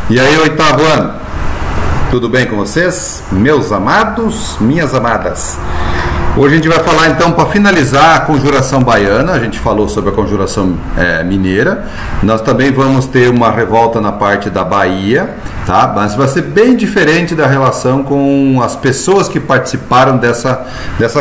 E aí, oitavo ano, tudo bem com vocês? Meus amados, minhas amadas. Hoje a gente vai falar então, para finalizar, a conjuração baiana. A gente falou sobre a conjuração mineira. Nós também vamos ter uma revolta na parte da Bahia, tá? Mas vai ser bem diferente da relação com as pessoas que participaram dessa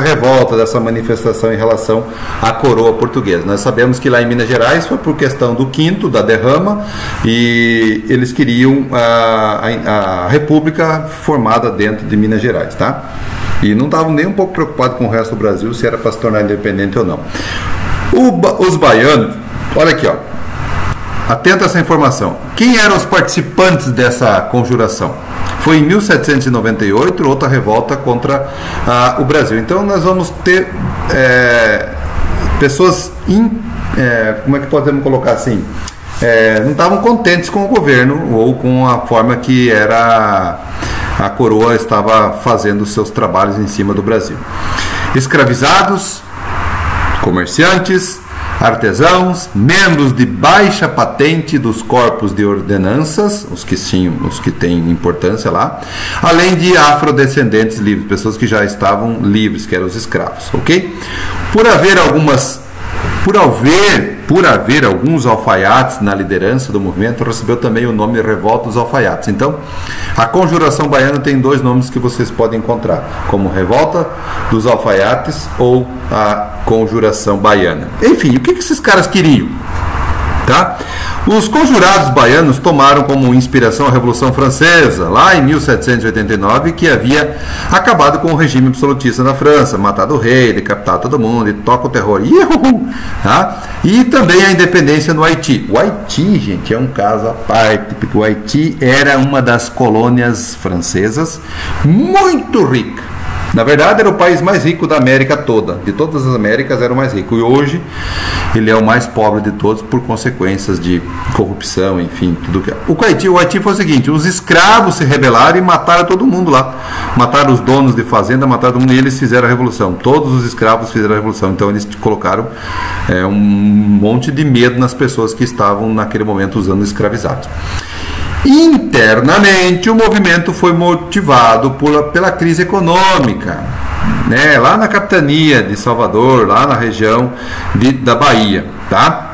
revolta, dessa manifestação em relação à coroa portuguesa. Nós sabemos que lá em Minas Gerais foi por questão do quinto, da derrama, e eles queriam a república formada dentro de Minas Gerais, tá? E não estavam nem um pouco preocupados com o resto do Brasil, se era para se tornar independente ou não. Os baianos, olha aqui, ó, atenta a essa informação. Quem eram os participantes dessa conjuração? Foi em 1798, outra revolta contra o Brasil. Então nós vamos ter pessoas, como é que podemos colocar assim? Não estavam contentes com o governo ou com a forma que a coroa estava fazendo seus trabalhos em cima do Brasil. Escravizados, comerciantes, artesãos, membros de baixa patente dos corpos de ordenanças, os que têm importância lá, além de afrodescendentes livres, pessoas que já estavam livres, que eram os escravos, ok? Por haver alguns alfaiates na liderança do movimento, recebeu também o nome de Revolta dos Alfaiates. Então, a conjuração baiana tem dois nomes que vocês podem encontrar, como Revolta dos Alfaiates ou a conjuração baiana. Enfim, o que esses caras queriam? Tá? Os conjurados baianos tomaram como inspiração a Revolução Francesa, lá em 1789, que havia acabado com o regime absolutista na França, matado o rei, decapitado todo mundo, e toca o terror. Tá? E também a independência no Haiti. O Haiti, gente, é um caso à parte, porque o Haiti era uma das colônias francesas muito rica. Na verdade, era o país mais rico da América toda. De todas as Américas, era o mais rico. E hoje, ele é o mais pobre de todos por consequências de corrupção, enfim, tudo que... O Haiti foi o seguinte: os escravos se rebelaram e mataram todo mundo lá. Mataram os donos de fazenda, mataram todo mundo, e eles fizeram a revolução. Todos os escravos fizeram a revolução. Então, eles colocaram um monte de medo nas pessoas que estavam, naquele momento, usando escravizados. Internamente, o movimento foi motivado pela crise econômica, né, lá na capitania de Salvador, lá na região da Bahia, tá?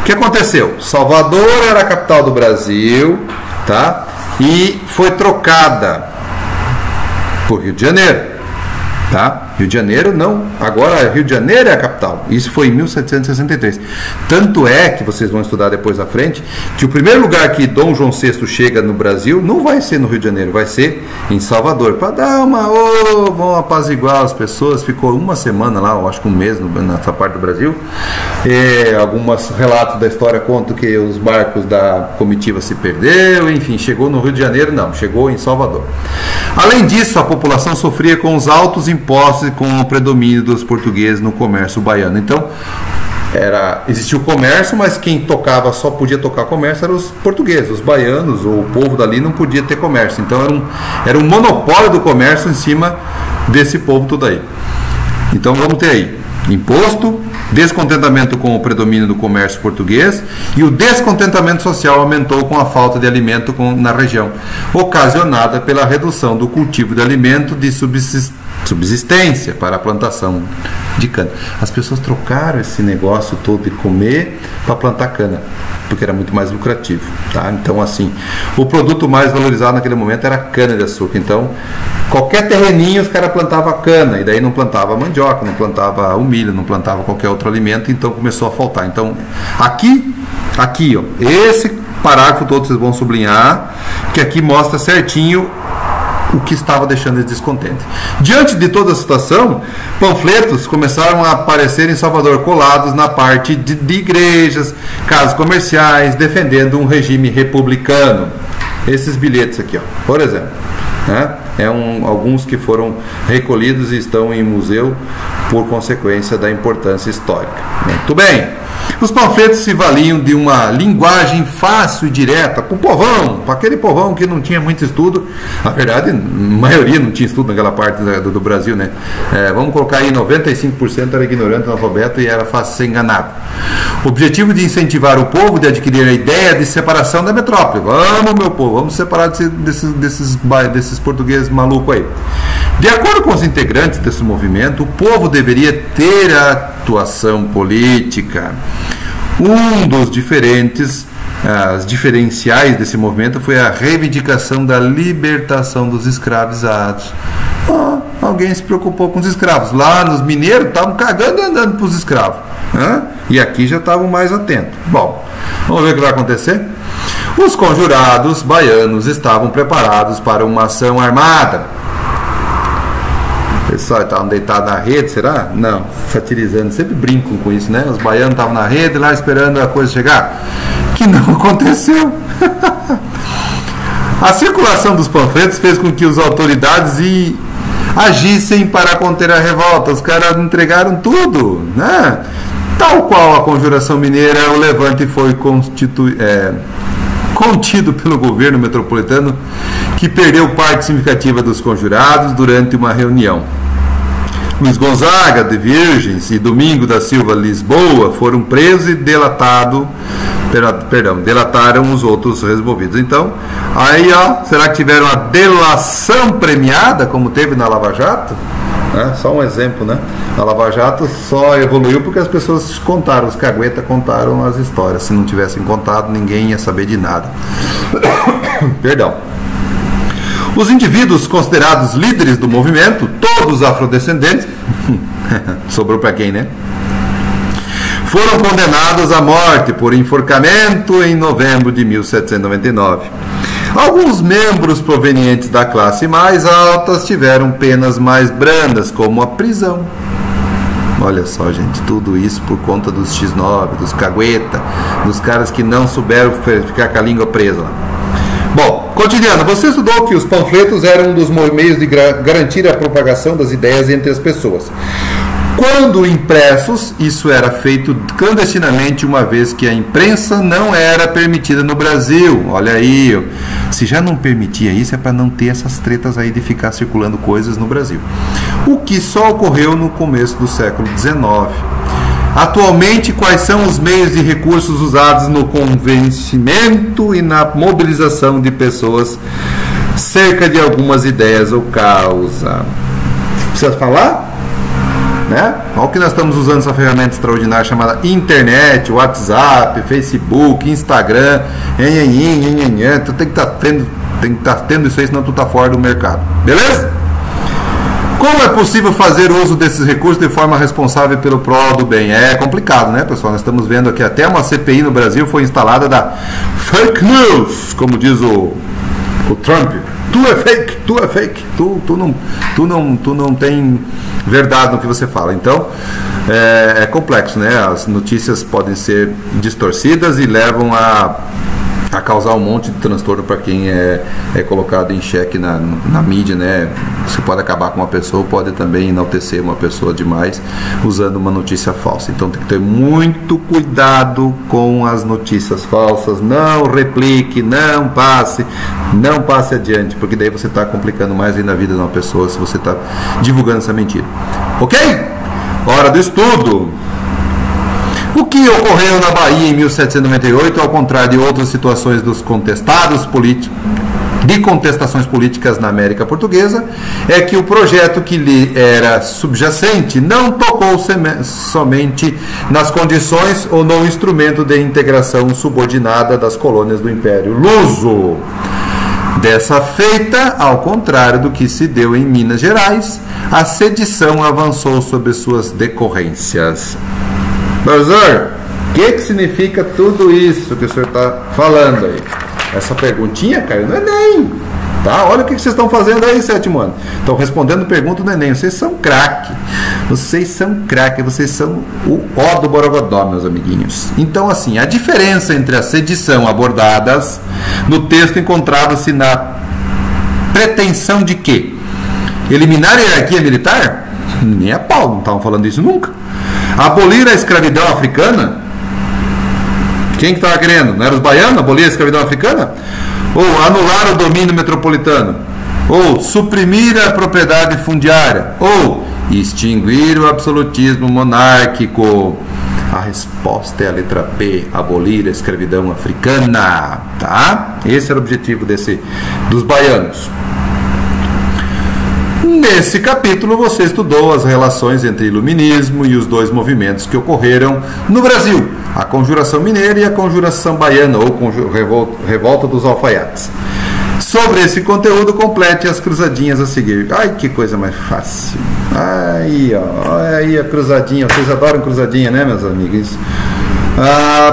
O que aconteceu? Salvador era a capital do Brasil, tá? E foi trocada por Rio de Janeiro, tá? Rio de Janeiro não, agora Rio de Janeiro é a capital. Isso foi em 1763. Tanto é que vocês vão estudar depois à frente, que o primeiro lugar que Dom João VI chega no Brasil não vai ser no Rio de Janeiro, vai ser em Salvador, para dar vão apaziguar as pessoas. Ficou uma semana lá, eu acho que um mês nessa parte do Brasil. Alguns relatos da história contam que os barcos da comitiva se perdeu, enfim, chegou no Rio de Janeiro não, chegou em Salvador. Além disso, a população sofria com os altos impostos e com o predomínio dos portugueses no comércio baiano. Então, existia o comércio, mas quem só podia tocar comércio eram os portugueses, os baianos, ou o povo dali não podia ter comércio. Então, era um monopólio do comércio em cima desse povo todo aí. Então, vamos ter aí imposto, descontentamento com o predomínio do comércio português, e o descontentamento social aumentou com a falta de alimento na região, ocasionada pela redução do cultivo de alimento de subsistência para a plantação de cana. As pessoas trocaram esse negócio todo de comer para plantar cana, porque era muito mais lucrativo, tá? Então, assim, o produto mais valorizado naquele momento era a cana de açúcar. Então, qualquer terreninho os caras plantavam cana, e daí não plantava mandioca, não plantava o milho, não plantava qualquer outro alimento, então começou a faltar. Então, aqui, ó, esse parágrafo todo vocês vão sublinhar, que aqui mostra certinho o que estava deixando eles descontentes. Diante de toda a situação, panfletos começaram a aparecer em Salvador, colados na parte de igrejas, casas comerciais, defendendo um regime republicano. Esses bilhetes aqui, ó, por exemplo, né? Alguns que foram recolhidos e estão em museu por consequência da importância histórica. Muito bem. Os panfletos se valiam de uma linguagem fácil e direta para o povão, para aquele povão que não tinha muito estudo. Na verdade, a maioria não tinha estudo naquela parte do Brasil, né? Vamos colocar aí 95% era ignorante, analfabeto e era fácil ser enganado. O objetivo de incentivar o povo de adquirir a ideia de separação da metrópole. Vamos, meu povo, vamos separar desses portugueses malucos aí. De acordo com os integrantes desse movimento, o povo deveria ter a atuação política. Um dos diferenciais desse movimento foi a reivindicação da libertação dos escravizados. Alguém se preocupou com os escravos. Lá nos mineiros estavam cagando e andando para os escravos. E aqui já estavam mais atentos. Bom, vamos ver o que vai acontecer? Os conjurados baianos estavam preparados para uma ação armada. O pessoal estavam deitados na rede, será? Não, satirizando, sempre brincam com isso, né? Os baianos estavam na rede lá esperando a coisa chegar. Que não aconteceu. A circulação dos panfletos fez com que as autoridades agissem para conter a revolta. Os caras entregaram tudo, né? Tal qual a Conjuração Mineira, o levante foi contido pelo governo metropolitano, que perdeu parte significativa dos conjurados durante uma reunião. Luiz Gonzaga de Virgens e Domingo da Silva Lisboa foram presos e delataram os outros envolvidos. Então, aí, será que tiveram a delação premiada, como teve na Lava Jato? Só um exemplo, né? A Lava Jato só evoluiu porque as pessoas contaram, os caguetas contaram as histórias. Se não tivessem contado, ninguém ia saber de nada. Perdão. Os indivíduos considerados líderes do movimento, todos afrodescendentes, sobrou para quem, né? Foram condenados à morte por enforcamento em novembro de 1799. Alguns membros provenientes da classe mais altas tiveram penas mais brandas, como a prisão. Olha só, gente, tudo isso por conta dos X9, dos cagueta, dos caras que não souberam ficar com a língua presa lá. Bom, cotidiano, você estudou que os panfletos eram um dos meios de garantir a propagação das ideias entre as pessoas. Quando impressos, isso era feito clandestinamente, uma vez que a imprensa não era permitida no Brasil. Olha aí, se já não permitia isso, é para não ter essas tretas aí de ficar circulando coisas no Brasil. O que só ocorreu no começo do século XIX. Atualmente, quais são os meios e recursos usados no convencimento e na mobilização de pessoas cerca de algumas ideias ou causa? Precisa falar? Né? Olha o que nós estamos usando, essa ferramenta extraordinária chamada internet, WhatsApp, Facebook, Instagram, tu tem que estar tendo isso aí, senão tu está fora do mercado. Beleza? Como é possível fazer uso desses recursos de forma responsável pelo prol do bem? É complicado, né, pessoal? Nós estamos vendo aqui até uma CPI no Brasil foi instalada da fake news, como diz o Trump. Tu é fake, tu não tem verdade no que você fala. Então, é complexo, né? As notícias podem ser distorcidas e levam a causar um monte de transtorno para quem é colocado em xeque na mídia, né? Você pode acabar com uma pessoa, pode também enaltecer uma pessoa demais usando uma notícia falsa. Então tem que ter muito cuidado com as notícias falsas. Não replique, não passe adiante, porque daí você está complicando mais ainda a vida de uma pessoa se você está divulgando essa mentira. Ok? Hora do estudo. O que ocorreu na Bahia em 1798, ao contrário de outras situações dos contestados políticos, de contestações políticas na América Portuguesa, é que o projeto que lhe era subjacente não tocou somente nas condições ou no instrumento de integração subordinada das colônias do Império Luso. Dessa feita, ao contrário do que se deu em Minas Gerais, a sedição avançou sobre suas decorrências. Professor, o que significa tudo isso que o senhor está falando aí? Essa perguntinha caiu no Enem, tá? Olha o que vocês estão fazendo aí, sétimo ano. Estão respondendo pergunta do Enem. Vocês são craque. Vocês são o ó do Borogodó, meus amiguinhos. Então, assim, a diferença entre a sedição abordadas no texto encontrava-se na pretensão de quê? Eliminar a hierarquia militar? Nem a pau, não estavam falando isso nunca. Abolir a escravidão africana? Quem que estava querendo? Não eram os baianos abolir a escravidão africana? Ou anular o domínio metropolitano? Ou suprimir a propriedade fundiária? Ou extinguir o absolutismo monárquico? A resposta é a letra B, abolir a escravidão africana, tá? Esse era o objetivo dos baianos. Nesse capítulo você estudou as relações entre iluminismo e os dois movimentos que ocorreram no Brasil, a Conjuração Mineira e a Conjuração Baiana, ou Revolta dos Alfaiates. Sobre esse conteúdo, complete as cruzadinhas a seguir. Ai, que coisa mais fácil. Aí, ó, aí a cruzadinha. Vocês adoram cruzadinha, né, meus amigos?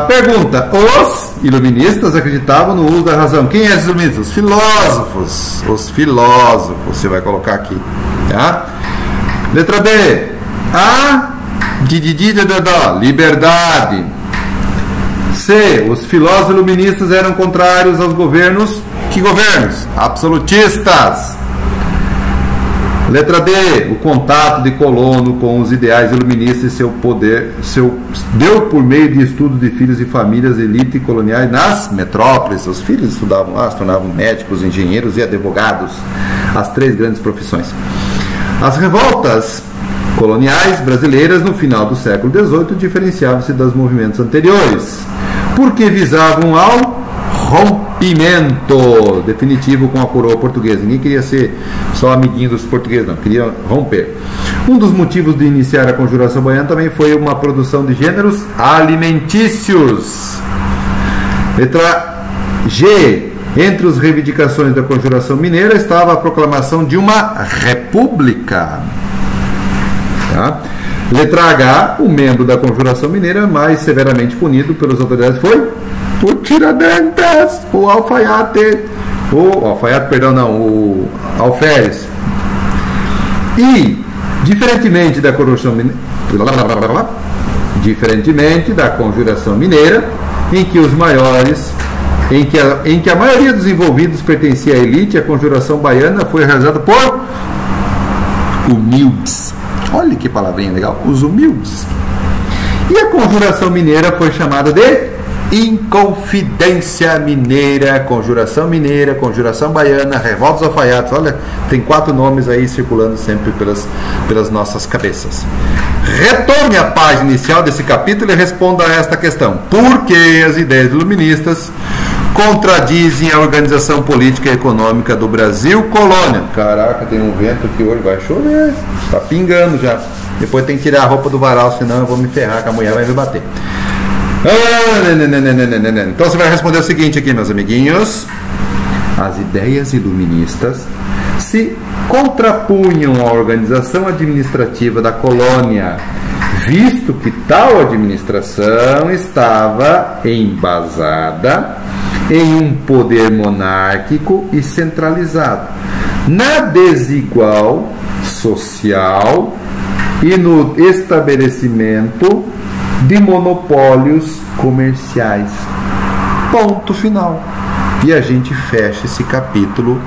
Pergunta: os iluministas acreditavam no uso da razão. Quem é os iluministas? Os filósofos. Os filósofos, você vai colocar aqui, tá? Letra B. Liberdade. C. Os filósofos iluministas eram contrários aos governos. Que governos? Absolutistas. Letra D. O contato de colono com os ideais iluministas e seu poder deu por meio de estudo de filhos e famílias elite coloniais nas metrópoles. Os filhos estudavam lá, se tornavam médicos, engenheiros e advogados, as 3 grandes profissões. As revoltas coloniais brasileiras no final do século XVIII diferenciavam-se dos movimentos anteriores, porque visavam ao rompimento definitivo com a coroa portuguesa. Ninguém queria ser só amiguinho dos portugueses, não, queria romper. Um dos motivos de iniciar a Conjuração Baiana também foi uma produção de gêneros alimentícios. Letra G. Entre as reivindicações da Conjuração Mineira estava a proclamação de uma república. Tá? Letra H. O membro da Conjuração Mineira mais severamente punido pelas autoridades foi o Tiradentes, o Alfaiate, o Alferes. E, diferentemente da Conjuração Mineira, em que a maioria dos envolvidos pertencia à elite, a Conjuração Baiana foi realizada por humildes. Olha que palavrinha legal, os humildes. E a Conjuração Mineira foi chamada de Inconfidência Mineira, Conjuração Mineira, Conjuração Baiana, Revolta dos Alfaiates. Olha, tem 4 nomes aí circulando sempre pelas nossas cabeças. Retorne à página inicial desse capítulo e responda a esta questão: por que as ideias iluministas contradizem a organização política e econômica do Brasil colônia? Caraca, tem um vento aqui hoje, vai chover, tá pingando já. Depois tem que tirar a roupa do varal, senão eu vou me ferrar, que a mulher vai me bater. Então você vai responder o seguinte aqui, meus amiguinhos: as ideias iluministas se contrapunham à organização administrativa da colônia, visto que tal administração estava embasada em um poder monárquico e centralizado, na desigual social e no estabelecimento de monopólios comerciais. Ponto final. E a gente fecha esse capítulo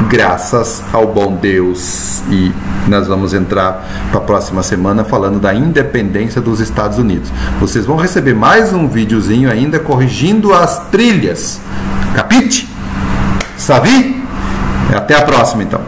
graças ao bom Deus. E nós vamos entrar para a próxima semana falando da independência dos Estados Unidos. Vocês vão receber mais um videozinho ainda corrigindo as trilhas. Capite? Savi? Até a próxima então.